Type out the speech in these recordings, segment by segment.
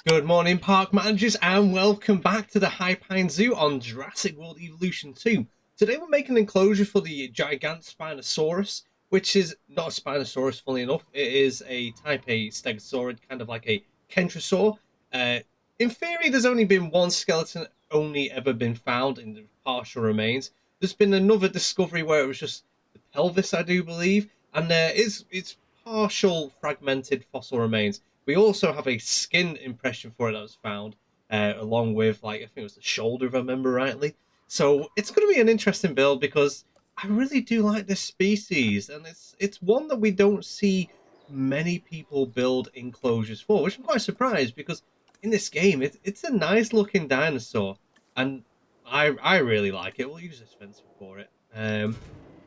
Good morning, park managers, and welcome back to the High Pine Zoo on Jurassic World Evolution 2. Today we're making an enclosure for the gigant Spinosaurus, which is not a Spinosaurus, funnily enough. It is a type A stegosaurid, kind of like a kentrosaur. In theory, there's only been one skeleton only ever been found in the partial remains. There's been another discovery where it was just the pelvis, I do believe, and it's partial fragmented fossil remains. We also have a skin impression for it that was found, along with, like, I think it was the shoulder, if I remember rightly. So it's going to be an interesting build because I really do like this species, and it's one that we don't see many people build enclosures for, which I'm quite surprised because in this game it's a nice looking dinosaur, and I really like it. We'll use this fence for it.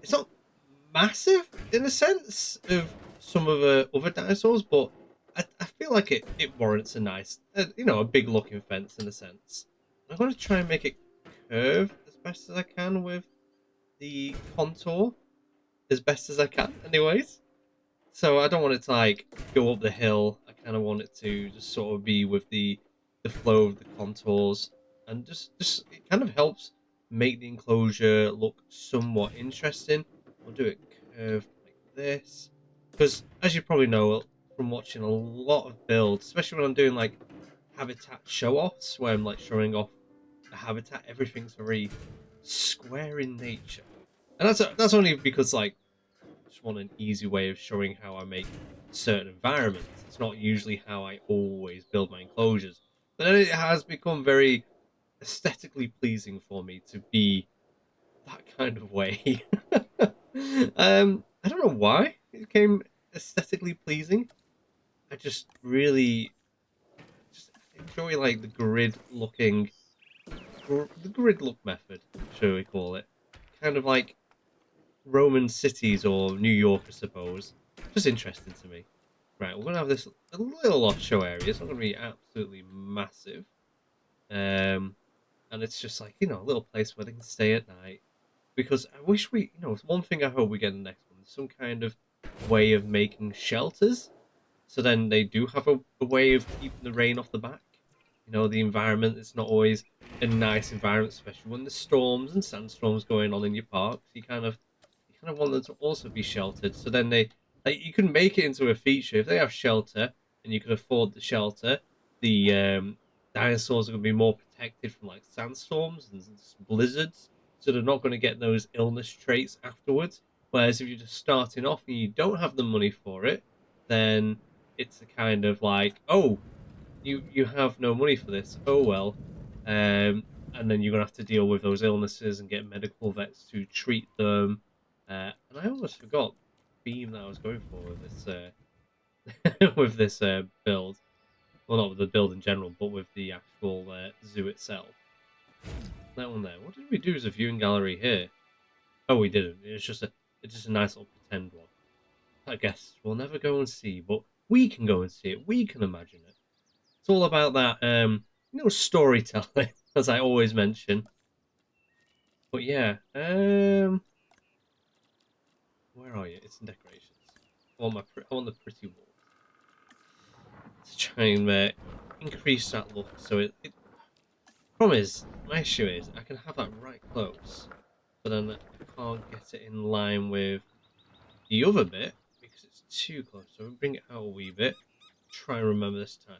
It's not massive in a sense of some of the other dinosaurs, but I feel like it warrants a nice, a big looking fence in a sense. I'm going to try and make it curve as best as I can with the contour, as best as I can, anyways. So I don't want it to like go up the hill. I kind of want it to just sort of be with the flow of the contours, and just it kind of helps make the enclosure look somewhat interesting. We'll do it curved like this because, as you probably know from watching a lot of builds, especially when I'm doing like habitat show-offs, where I'm like showing off the habitat, everything's very square in nature, and that's only because like just want an easy way of showing how I make certain environments. It's not usually how I always build my enclosures. But then it has become very aesthetically pleasing for me to be that kind of way. I don't know why it became aesthetically pleasing. I just really just enjoy like the grid look method, shall we call it? Kind of like Roman cities or New York, I suppose. Just interesting to me. Right, we're gonna have this a little off-show area. It's not gonna be absolutely massive, and it's just like a little place where they can stay at night. Because I wish one thing I hope we get in the next one is some kind of way of making shelters, so then they do have a way of keeping the rain off the back. The environment is not always a nice environment, especially when there's storms and sandstorms going on in your parks. You kind of want them to also be sheltered. So then you can make it into a feature if they have shelter and you can afford the shelter. The dinosaurs are going to be more protected from like sandstorms and blizzards, so they're not going to get those illness traits afterwards. Whereas if you're just starting off and you don't have the money for it, then it's a kind of like, oh, you have no money for this. Oh well, and then you're gonna have to deal with those illnesses and get medical vets to treat them. And I almost forgot the theme that I was going for with this with this build. Well, not with the build in general, but with the actual zoo itself. That one there. What did we do as a viewing gallery here? Oh, we didn't. It's just a nice little pretend one. I guess we'll never go and see, but we can go and see it. We can imagine it. It's all about that, storytelling, as I always mention. But yeah, where are you? It's in decorations. I want the pretty walls to try and increase that look. So it. Problem is, my issue is I can have that right close, but then I can't get it in line with the other bit because it's too close. So we bring it out a wee bit. Try and remember this time,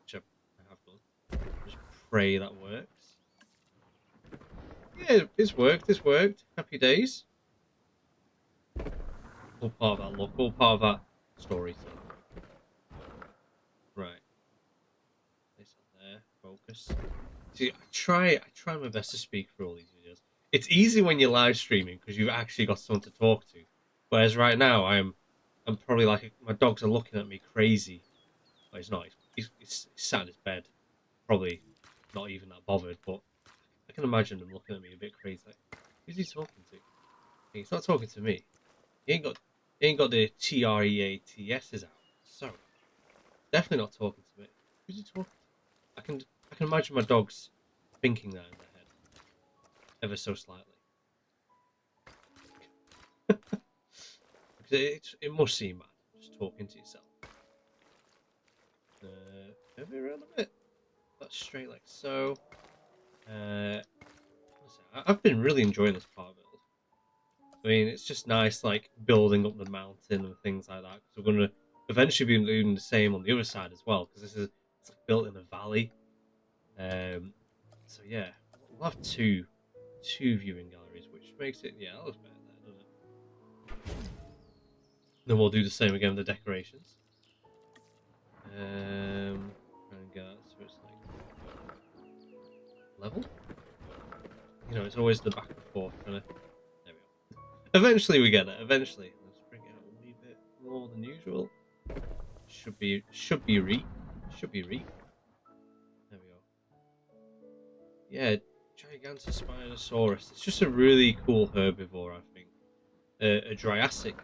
which I have done. Just pray that works. Yeah, it's worked. It's worked. Happy days. All part of that look. All part of that storytelling. Right. This on there. Focus. See, I try my best to speak through all these videos. It's easy when you're live streaming because you've actually got someone to talk to. Whereas right now, I'm probably like my dogs are looking at me crazy. Well, he's not. He's sat in his bed, probably not even that bothered. But I can imagine him looking at me a bit crazy. Like, who's he talking to? He's not talking to me. He ain't got he ain't got the TREATSs out. So definitely not talking to me. Who's he talking to? I can imagine my dogs thinking that in their head. Ever so slightly. Because it must seem mad just talking to yourself. curve it around a bit. That's straight like so. I've been really enjoying this part build. I mean, it's just nice, like building up the mountain and things like that. Because we're going to eventually be doing the same on the other side as well. Because it's like built in a valley. So yeah, we'll have two viewing galleries, which makes it that looks better there, doesn't it? Then we'll do the same again with the decorations. And get so it's like level. You know, it's always the back and forth kind of. There we go. Eventually we get there. Eventually, let's bring it out a wee bit more than usual. Should be re. Should be re. There we go. Yeah, Gigantospinosaurus. It's just a really cool herbivore, I think. A Jurassic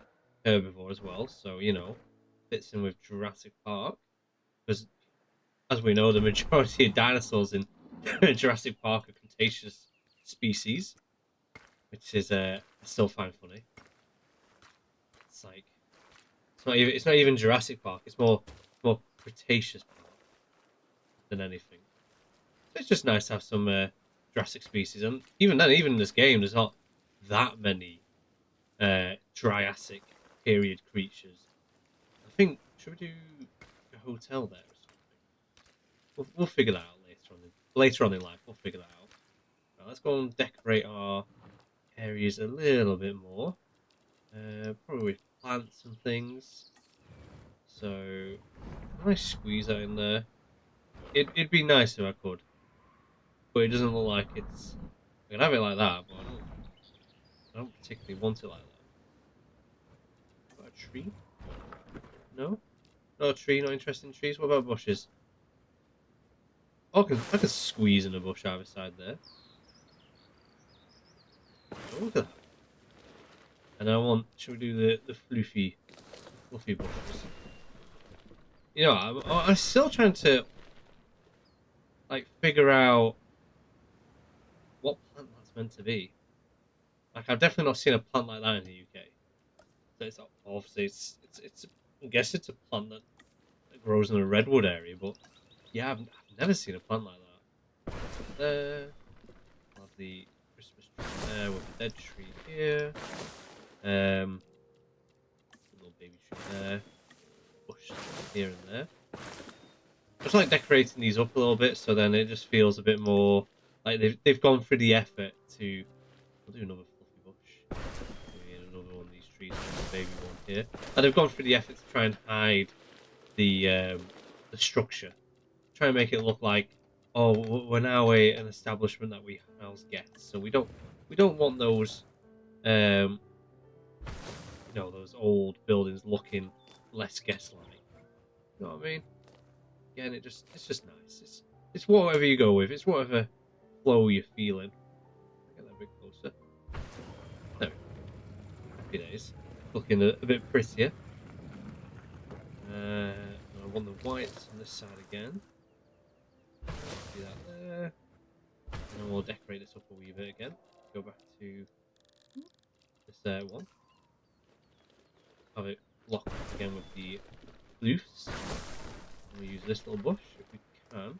herbivore as well, so you know, fits in with Jurassic Park. Because, as we know, the majority of dinosaurs in Jurassic Park are Cretaceous species, which is I still find funny. It's like it's not even Jurassic Park. It's more Cretaceous Park than anything. So it's just nice to have some Jurassic species, and even then, even in this game, there's not that many Triassic period creatures. I think should we do a hotel there or something? We'll figure that out later on in life. We'll figure that out. Right, let's go and decorate our areas a little bit more. Probably with plants and things. So I might squeeze that in there. It'd be nice if I could, but it doesn't look like it's. I can have it like that, but I don't particularly want it like that. Got a tree? No, no tree. Not interested in trees. What about bushes? Oh, I can squeeze in a bush either side there. Oh, look at that. And I want. Should we do the fluffy bushes? You know, I'm still trying to like figure out what plant that's meant to be. Like I've definitely not seen a plant like that in the UK. So it's obviously it's I guess it's a plant that grows in the redwood area, but yeah, I've never seen a plant like that. There, I'll have the Christmas tree there with the dead tree here. Little baby tree there, bush here and there. I just like decorating these up a little bit, so then it just feels a bit more like they've gone through the effort to. We'll do another fluffy bush. Maybe another one of these trees, the baby one here. And they've gone through the effort to try and hide the structure, try and make it look like, oh, we're now an establishment that we house guests, so we don't want those those old buildings looking less guest-like. You know what I mean? Again, it's just nice. It's whatever you go with. It's whatever flow you're feeling. Get that a bit closer. There we go. Happy days. Looking a bit prettier. I want the whites on this side again. Do that there. And then we'll decorate this up a wee bit again. Go back to this one. Have it locked again with the loose. And we'll use this little bush if we can.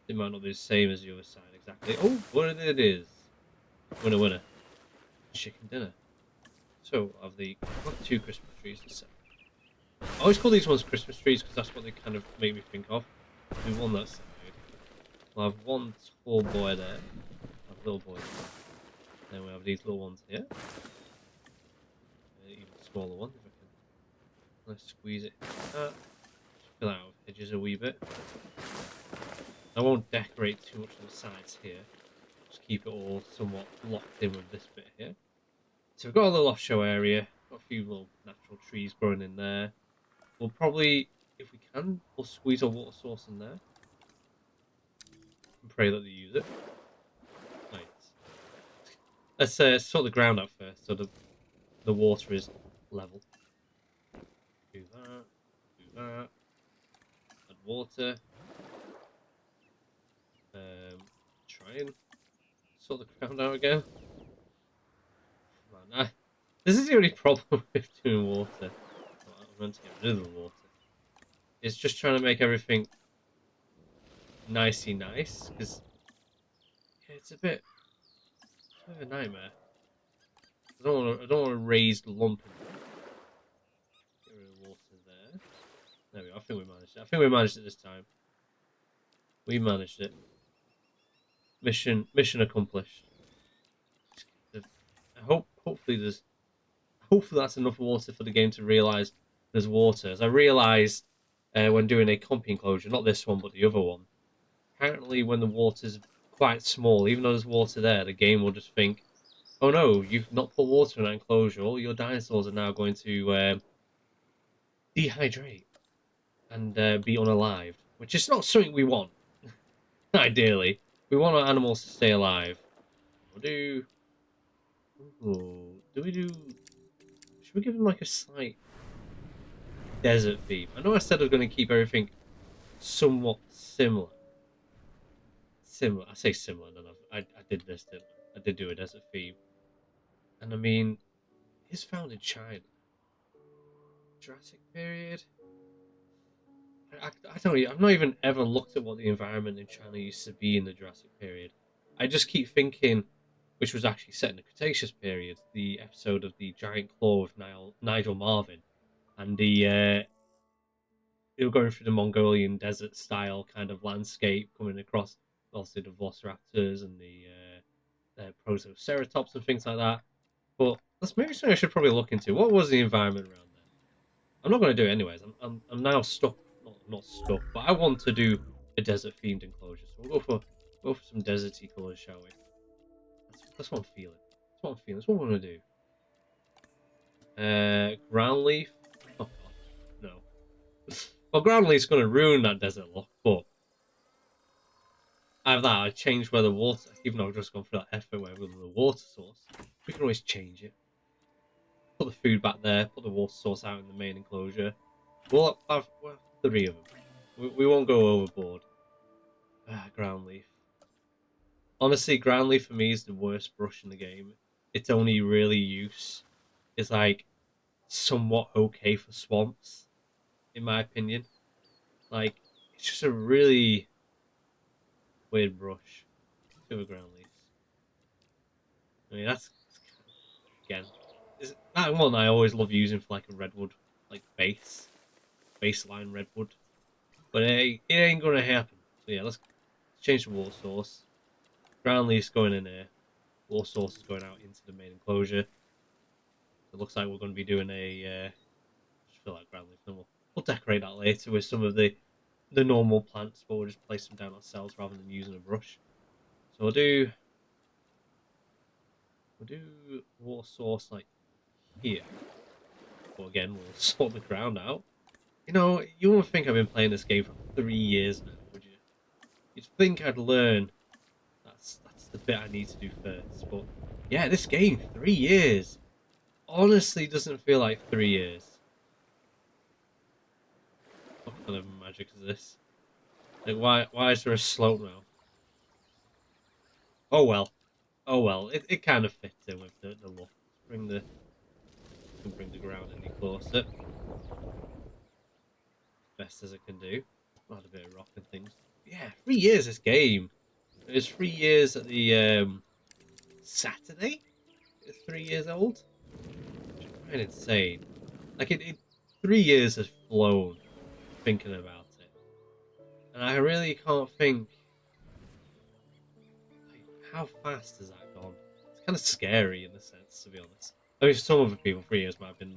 It might not be the same as the other side exactly. Oh, what it is! Winner, winner. Chicken dinner. So, I'll have two Christmas trees to set. I always call these ones Christmas trees because that's what they kind of make me think of. We want that side. We'll have one tall boy there. Have a little boy there. Then we have these little ones here. Even smaller one if I can. Let's squeeze it. Just fill out of edges a wee bit. I won't decorate too much on the sides here. Just keep it all somewhat locked in with this bit here. So we've got a little off-show area. Got a few little natural trees growing in there. We'll probably, if we can, we'll squeeze a water source in there. And pray that they use it. Nice. Let's sort the ground out first so the water is level. Do that. Do that. Add water. Try and sort the ground out again. Man, this is the only problem with doing water. I'm meant to get rid of the water. It's just trying to make everything nicey nice, because yeah, it's a bit of a nightmare. I don't want to raise the lump in there. Get rid of the water there. There we go. I think we managed it. I think we managed it this time. We managed it. Mission accomplished. Hopefully that's enough water for the game to realise there's water. As I realised when doing a compy enclosure, not this one but the other one, apparently when the water's quite small, even though there's water there, the game will just think, oh no, you've not put water in that enclosure, all your dinosaurs are now going to dehydrate and be unalived, which is not something we want. Ideally, we want our animals to stay alive. We'll do. Ooh, do we do? Should we give them like a slight desert theme? I know I said I was going to keep everything somewhat similar. Similar. I say similar, and I did this, didn't I? I did do a desert theme, and I mean, it's found in China. Jurassic period. I don't. I've not even ever looked at what the environment in China used to be in the Jurassic period. I just keep thinking, which was actually set in the Cretaceous period, the episode of the giant claw with Nigel Marvin, and they were going through the Mongolian desert style kind of landscape, coming across obviously the Velociraptors and the Protoceratops and things like that. But that's maybe something I should probably look into. What was the environment around there? I'm not going to do it anyways. I'm now stuck. Not stuck, but I want to do a desert themed enclosure. So we'll go for some deserty colours, shall we? That's what I'm feeling. That's what I'm feeling. That's what we're going to do. Ground leaf. Oh god, no. Well, ground leaf's going to ruin that desert look, but out of that, I changed where the water. Even though I've just gone through that effort where with the water source, we can always change it. Put the food back there. Put the water source out in the main enclosure. We'll have three of them. We won't go overboard. Ground leaf. Honestly, ground leaf for me is the worst brush in the game. Its only really use is like somewhat okay for swamps, in my opinion. Like it's just a really weird brush. Silver ground leaves. I mean that's again is that one I always love using for like a redwood like baseline redwood. But it ain't gonna happen. So yeah, let's change the water source. Ground leaf's going in here. Water source is going out into the main enclosure. It looks like we're going to be doing a just fill out ground leaf, and we'll decorate that later with some of the normal plants, but we'll just place them down ourselves rather than using a brush. So we'll do water source like here. But again, we'll sort the ground out. You know, you wouldn't think I've been playing this game for 3 years now, would you? You'd think I'd learn. That's the bit I need to do first. But yeah, this game, 3 years. Honestly, doesn't feel like 3 years. What kind of magic is this? Like, why is there a slope now? Oh well. Oh well. It kind of fits in with the look. Bring the ground any closer. Best as it can do. Add a bit of rock and things. Yeah, 3 years this game. It was 3 years at the Saturday. It's 3 years old. Which is quite insane. Like 3 years has flown thinking about it. And I really can't think like, how fast has that gone? It's kind of scary in a sense, to be honest. I mean, for some other people, 3 years might have been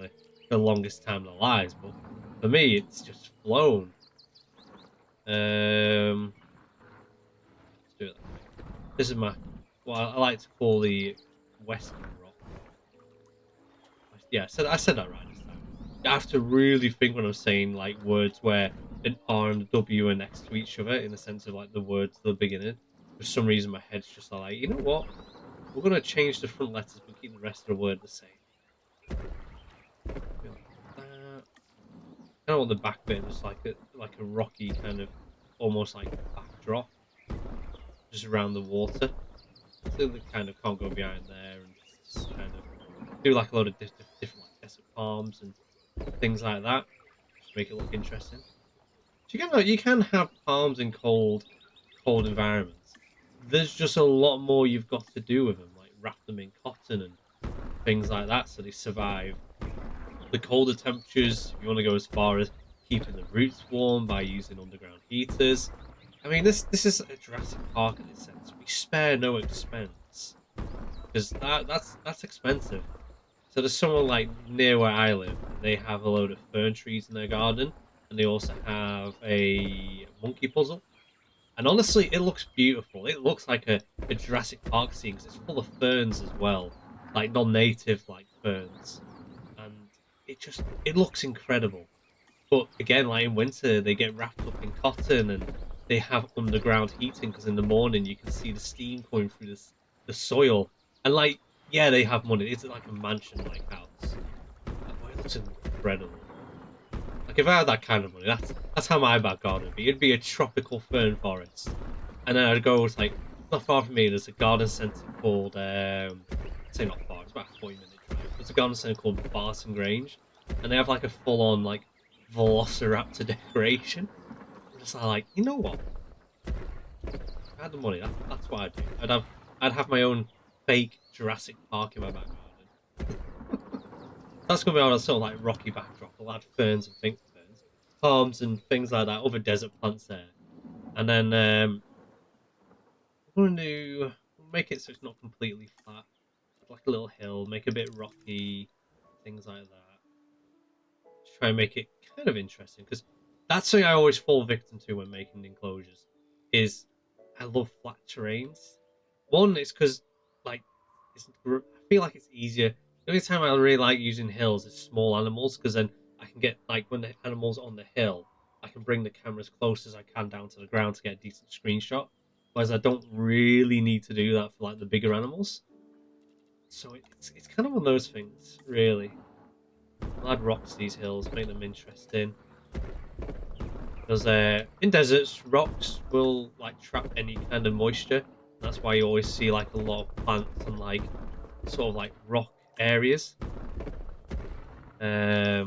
the longest time in their lives, but for me, it's just flown. Let's do it that way. This is my what I like to call the Western Rock. Yeah, I said that right this time. I have to really think when I'm saying like words where an R and a W are next to each other in the sense of like the words at the beginning. For some reason, my head's just like, you know what? We're gonna change the front letters but keep the rest of the word the same. Like that. I don't want the back bit just like a rocky kind of almost like backdrop just around the water. So they kind of can't go behind there and just kind of do like a lot of different like desert palms and things like that. Just make it look interesting. So you can have palms in cold cold environments, there's just a lot more you've got to do with them, like wrap them in cotton and things like that so they survive the colder temperatures. If you want to go as far as keeping the roots warm by using underground heaters. I mean, this is a Jurassic Park in this sense. We spare no expense because that's expensive. So there's someone like near where I live, and they have a load of fern trees in their garden, and they also have a monkey puzzle. And honestly, it looks beautiful. It looks like a Jurassic Park scene because it's full of ferns as well, like non-native like ferns, and it looks incredible. But again, like in winter, they get wrapped up in cotton and they have underground heating because in the morning you can see the steam coming through the soil. And like, yeah, they have money. It's like a mansion-like house. But it looks incredible. Like if I had that kind of money, that's how my back garden would be. It'd be a tropical fern forest, and then I'd go to, like, not far from me. There's a garden centre called say not far. It's about a 40-minute drive. There's a garden centre called Barton Grange, and they have like a full-on like Velociraptor decoration. I'm just like, you know what? If I had the money, that's what I'd do. I'd have my own fake Jurassic Park in my back garden. That's gonna be on a sort of like rocky backdrop. We'll add ferns and think ferns, palms and things like that, other desert plants there. And then we're going to make it so it's not completely flat. Like a little hill, make it a bit rocky, things like that. Just try and make it kind of interesting because that's something I always fall victim to when making enclosures. Is I love flat terrains. One, it's because like I feel like it's easier. The only time I really like using hills is small animals because then I can get like when the animals on the hill, I can bring the camera as close as I can down to the ground to get a decent screenshot. Whereas I don't really need to do that for like the bigger animals. So it's kind of one of those things, really. I'll add rocks to these hills, make them interesting. Because in deserts, rocks will like trap any kind of moisture. That's why you always see like a lot of plants and like sort of like rock areas. Like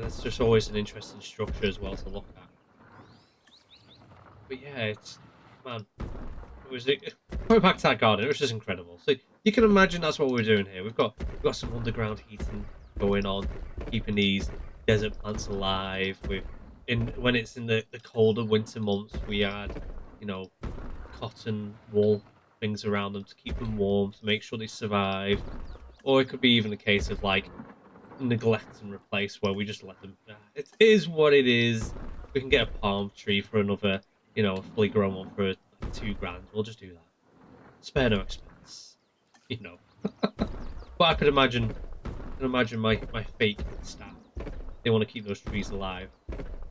that's just always an interesting structure as well to look at. But yeah, it's man, it was going back to that garden. It was just incredible. So you can imagine that's what we're doing here. We've got some underground heating going on, keeping these desert plants alive. With in when it's in the colder winter months, we add cotton wool things around them to keep them warm, to make sure they survive. Or it could be even a case of like neglect and replace, where we just let them. It is what it is. We can get a palm tree for another, a fully grown one for like 2 grand. We'll just do that. Spare no expense, you know. But I can imagine my fake staff. They want to keep those trees alive.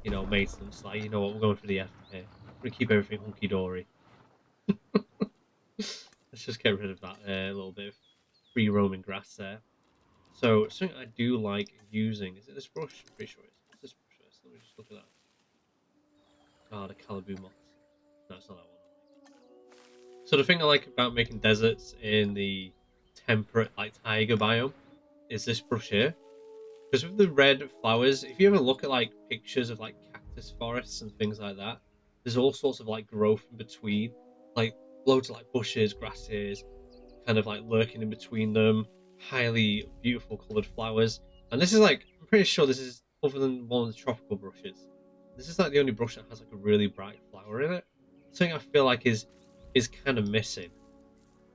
Maintenance. Like, you know what? We're going for the effort here. We're gonna keep everything hunky dory. Let's just get rid of that little bit of free roaming grass there. So something I do like using is it this brush? I'm pretty sure it is. What's this brush first? Let me just look at that. Ah, the Calibu moss. No, it's not that one. So the thing I like about making deserts in the temperate like taiga biome is this brush here. Because with the red flowers, if you ever look at like pictures of like cactus forests and things like that, there's all sorts of like growth in between, like loads of like bushes, grasses, kind of like lurking in between them, highly beautiful coloured flowers. And this is like, I'm pretty sure this is, other than one of the tropical brushes, this is like the only brush that has like a really bright flower in it. Something I feel like is kind of missing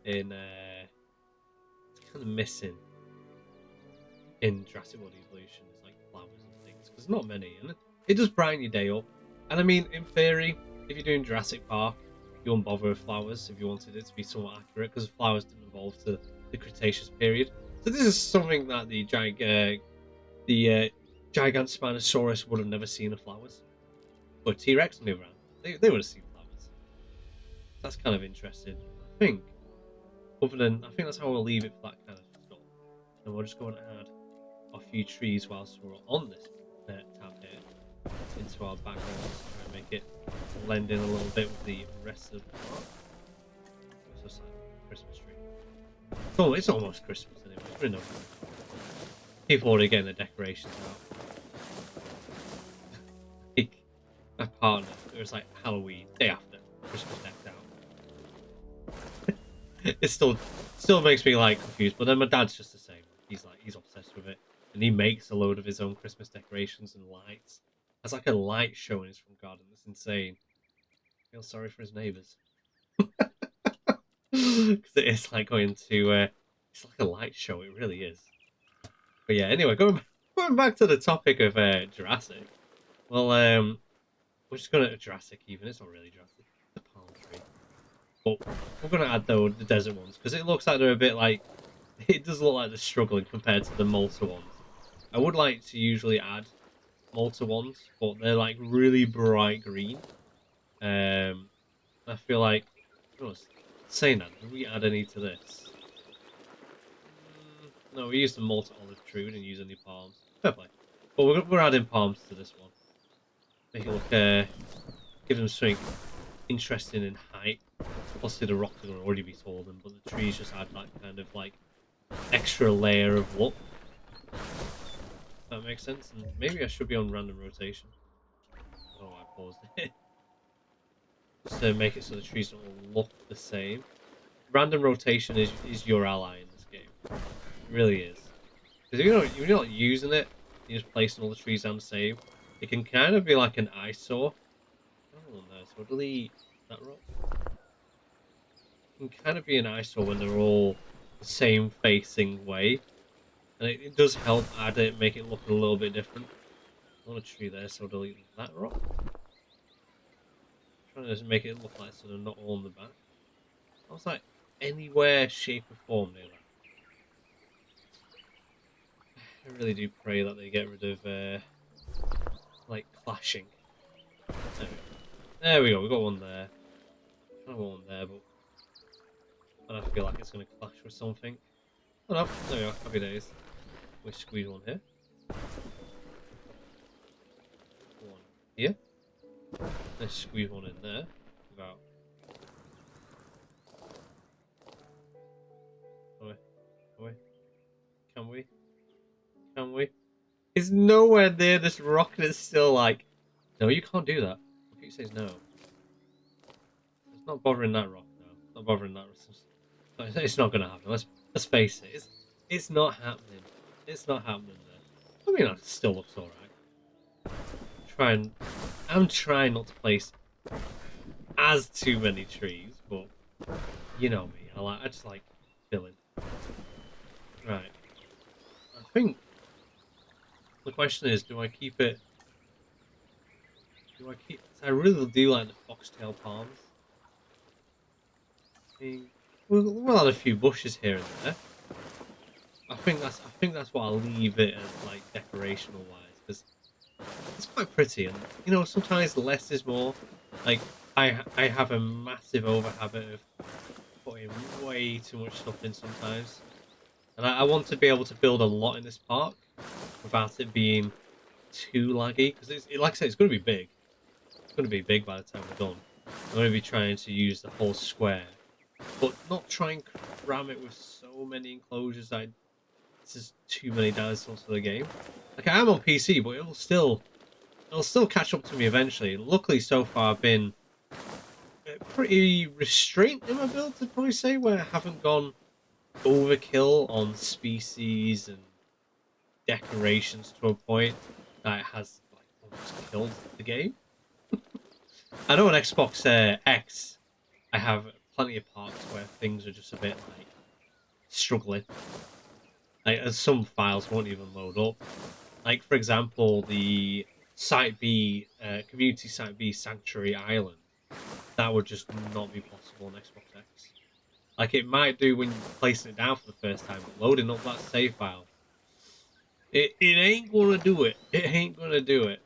in it's kind of missing in Jurassic World Evolution is like flowers and things because not many, and it does brighten your day up. And I mean, in theory, if you're doing Jurassic Park, you won't bother with flowers if you wanted it to be somewhat accurate because flowers didn't evolve to the Cretaceous period. So this is something that the gigant Spinosaurus would have never seen the flowers, but T-Rex on the other hand, they would have seen flowers. That's kind of interesting. I think that's how we'll leave it for that kind of stuff. And we'll just go and add a few trees whilst we're on this tab here into our background to try and make it blend in a little bit with the rest of the park. It's just like a Christmas tree. It's almost Christmas anyway. We're in November. People already getting their decorations out. Like, my partner, it was like Halloween, day after, Christmas decked out. It still makes me like confused, but then my dad's just the same. He's obsessed with it, and he makes a load of his own Christmas decorations and lights. Has like a light show in his front garden. That's insane. I feel sorry for his neighbours. Because it is like going to it's like a light show, it really is. But yeah, anyway, going back to the topic of Jurassic. Well, we're just gonna Jurassic even. It's not really Jurassic. It's a palm tree. But we're gonna add though the desert ones because it looks like they're a bit like it does look like they're struggling compared to the Malta ones. I would like to usually add Malta ones, but they're like really bright green. I feel like, oh, saying that, did we add any to this? No, we used the Malta olive tree. We didn't use any palms. Fair play. But we're adding palms to this one. Make it look, give them something interesting in height. Obviously, the rocks are going to already be taller than, but the trees just add that kind of like extra layer of look. That makes sense. And maybe I should be on random rotation. Oh, I paused it. Just to make it so the trees don't look the same. Random rotation is your ally in this game. It really is. Because if you're not using it, you're just placing all the trees down the same. It can kind of be like an eyesore. Oh no, so delete that rock. It can kind of be an eyesore when they're all the same facing way. And it does help add it, make it look a little bit different. I want a tree there, so delete that rock. I'm trying to just make it look like so they're not all in the back. I was like anywhere, shape or form near that. I really do pray that they get rid of like clashing. There we go. We got one there. I want one there, but I don't feel like it's going to clash with something. Oh no, there we go. Happy days. We squeeze one here. One here. Let's squeeze one in there. About. Away. Can we? Can we? It's nowhere near this rock and it's still like, no, you can't do that. If it says no. It's not bothering that rock, no. It's not bothering that rock. It's not going to happen. Let's face it. It's not happening. It's not happening there. I mean, it still looks alright. I'm trying not to place as too many trees, but you know me. I just like filling. Right. I think the question is, do I keep it? I really do like the foxtail palms. We'll add a few bushes here and there. I think that's what I'll leave it as, like, decorational wise, because it's quite pretty, and you know sometimes less is more. Like I have a massive over habit of putting way too much stuff in sometimes, and I want to be able to build a lot in this park without it being too laggy, because like I said, it's going to be big. It's going to be big by the time we're done. I'm going to be trying to use the whole square, but not try and cram it with so many enclosures that it's just too many dinosaurs for the game. Like, I am on PC, but it'll still catch up to me eventually. Luckily, so far, I've been pretty restrained in my build, to probably say, where I haven't gone overkill on species and decorations to a point that it has like almost killed the game. I know on Xbox X, I have plenty of parts where things are just a bit like struggling. Like, some files won't even load up. Like, for example, the Site B, Community Site B Sanctuary Island. That would just not be possible on Xbox X. Like, it might do when you're placing it down for the first time, but loading up that save file, it ain't gonna do it. It ain't gonna do it.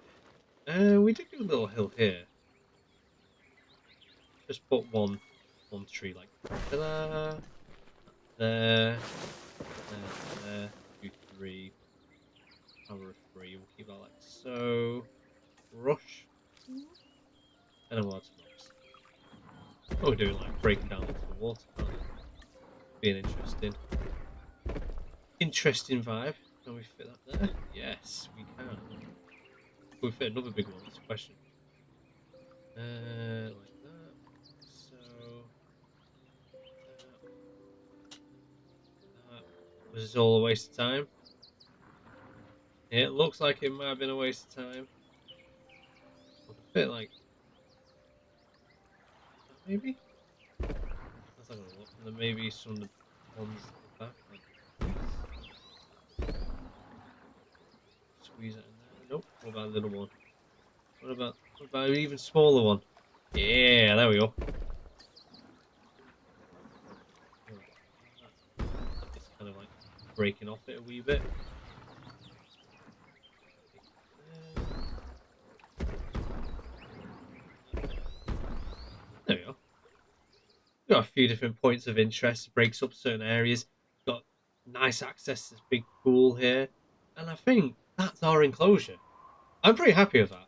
We did do a little hill here. Just put one tree, like, ta-da, there, there, 2, 3, power of 3. We'll keep that like so. Rush, and then we'll add some rocks. Oh, we're doing like breaking down into the water. Being interesting vibe. Can we fit that there? Yes, we can. Can we fit another big one? That's the question. Like that. So that was this all a waste of time? It looks like it might have been a waste of time. I can fit like that maybe. Let's have a look. And then maybe some of the ones at the back, like these. Squeeze it in there. Nope. What about a little one? What about an even smaller one? Yeah, there we go. It's kind of like breaking off it a wee bit. There we go. Got a few different points of interest. Breaks up certain areas. Got nice access to this big pool here, and I think that's our enclosure. I'm pretty happy with that.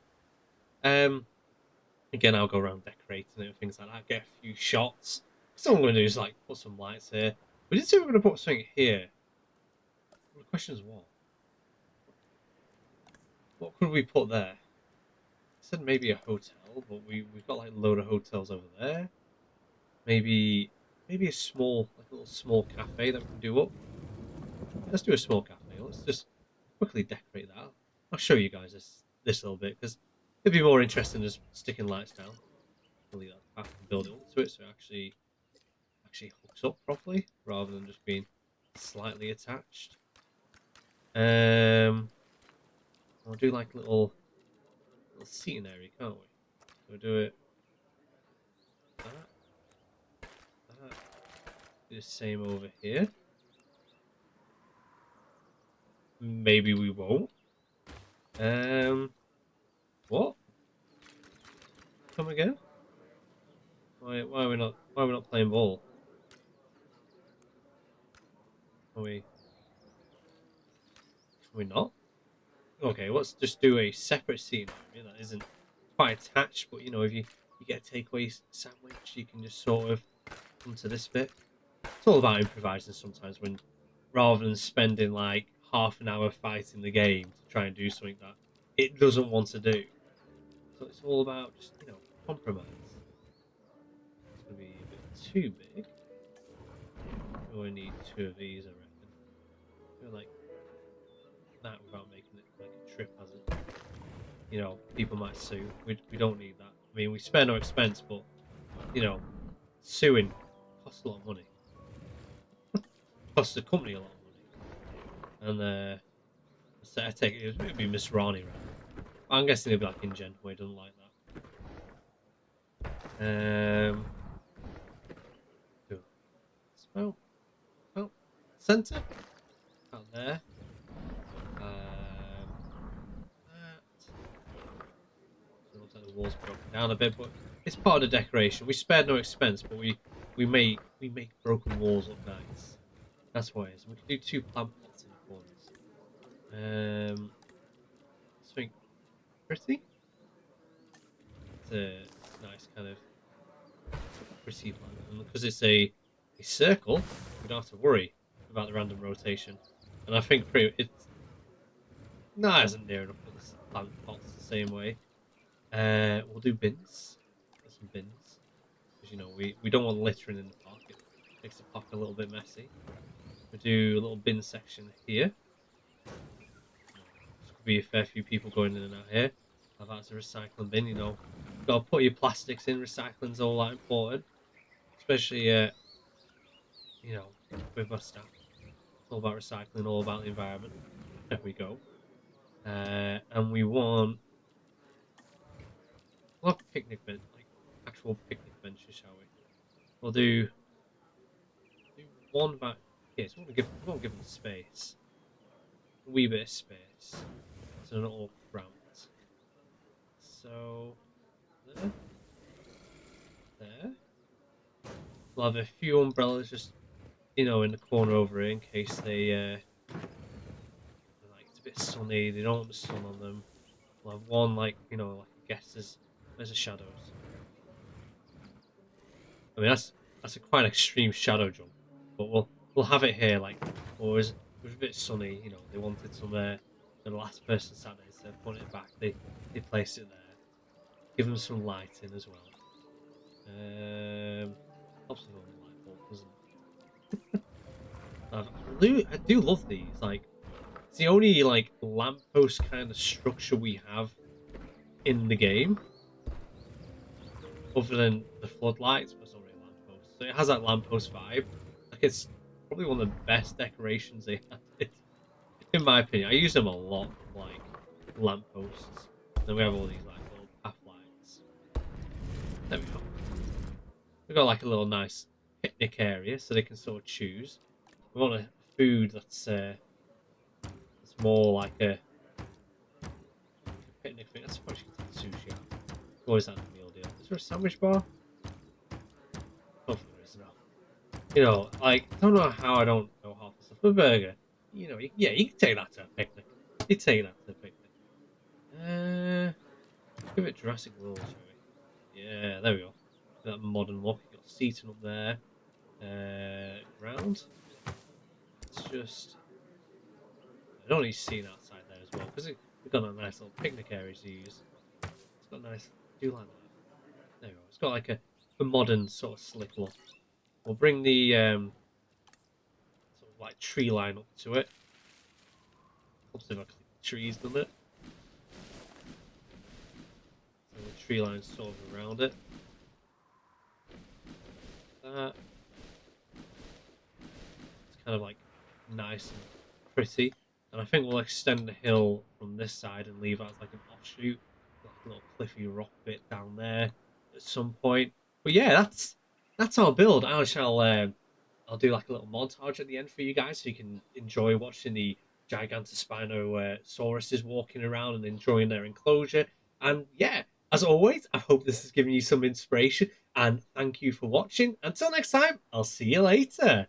Again, I'll go around decorating it and things like that. Get a few shots. So what I'm going to do is like put some lights here. We did say we were going to put something here. The question is what? What could we put there? I said maybe a hotel, but we've got like a load of hotels over there. Maybe a small, like a little small cafe that we can do up. Let's do a small cafe. Let's just quickly decorate that. I'll show you guys this little bit because it'd be more interesting just sticking lights down. Really, that path and build it up to it so it actually hooks up properly rather than just being slightly attached. We'll do like a little seating area, can't we? We'll do it that, that. Do the same over here. Maybe we won't. What? Come again? Why are we not playing ball? Are we? Can we not? Okay, let's just do a separate scene area that isn't quite attached, but you know, if you get a takeaway sandwich, you can just sort of come to this bit. It's all about improvising sometimes when rather than spending like half an hour fighting the game to try and do something that it doesn't want to do. So it's all about just, you know, compromise. It's gonna be a bit too big. We only need two of these, I reckon. Go like that without making it like a trip hazard. You know, people might sue. We don't need that. I mean, we spare no expense, but you know, suing costs a lot of money. Costs the company a lot of money. And I take it would be Miss Rani, right? I'm guessing it'd be like InGen, where he doesn't like that. Cool. So, oh, center out there. That. So it looks like the walls broken down a bit, but it's part of the decoration. We spared no expense, but we make broken walls look nice. That's why it is. We can do two plant pots in the corners. Something pretty. It's a nice kind of pretty plant, and because it's a circle, we don't have to worry about the random rotation. And I think pretty it's no, it isn't near enough for the plant pots the same way. We'll do bins. Get some bins because you know we don't want littering in the park. It makes the park a little bit messy. We do a little bin section here. There's could be a fair few people going in and out here. Have that as a recycling bin. You know, got to put your plastics in. Recycling's all that important, especially you know with my staff. It's all about recycling, all about the environment. There we go. And we'll have a picnic bench, like actual picnic benches, shall we? We'll do one back here. So we won't give them space, a wee bit of space, so they're not all cramped. So there, there. We'll have a few umbrellas just you know in the corner over here in case like it's a bit sunny. They don't want the sun on them. We'll have one like you know like I guess there's a shadows. I mean that's a quite extreme shadow jump, but we'll have it here like or is it was a bit sunny. You know they wanted some. The last person sat there instead of putting it back. They placed it there. Give them some lighting as well. Helps with all the light bulb, doesn't it? I do love these. Like, it's the only like lamppost kind of structure we have in the game, other than the floodlights, but it's not really a lamppost. So it has that lamppost vibe. Like, it's probably one of the best decorations they had, in my opinion. I use them a lot, like lampposts. Then we have all these like little path lights. There we go. We've got like a little nice picnic area, so they can sort of choose. We want a food that's more like a picnic thing. I suppose you can take sushi out. Always had a meal deal. Is there a sandwich bar? Hopefully there is enough. You know, like, I don't know how I don't know half the stuff. A burger. You know, yeah, you can take that to a picnic. You can take that to a picnic. Give it Jurassic World, shall we? Yeah, there we go. That modern look. You've got seating up there. Ground. It's just. I don't need seating outside there as well, because we've got a nice little picnic area to use. It's got nice. I do like that. There we go. It's got like a modern sort of slick look. We'll bring the sort of like tree line up to it. Helps if I click the trees, doesn't it? So the tree line sort of around it. That. It's kind of like nice and pretty. And I think we'll extend the hill from this side and leave it as like an offshoot, like a little cliffy rock bit down there at some point. But yeah, that's our build. I'll do like a little montage at the end for you guys, so you can enjoy watching the Gigantospinosaurus walking around and enjoying their enclosure. And yeah, as always, I hope this has given you some inspiration. And thank you for watching. Until next time, I'll see you later.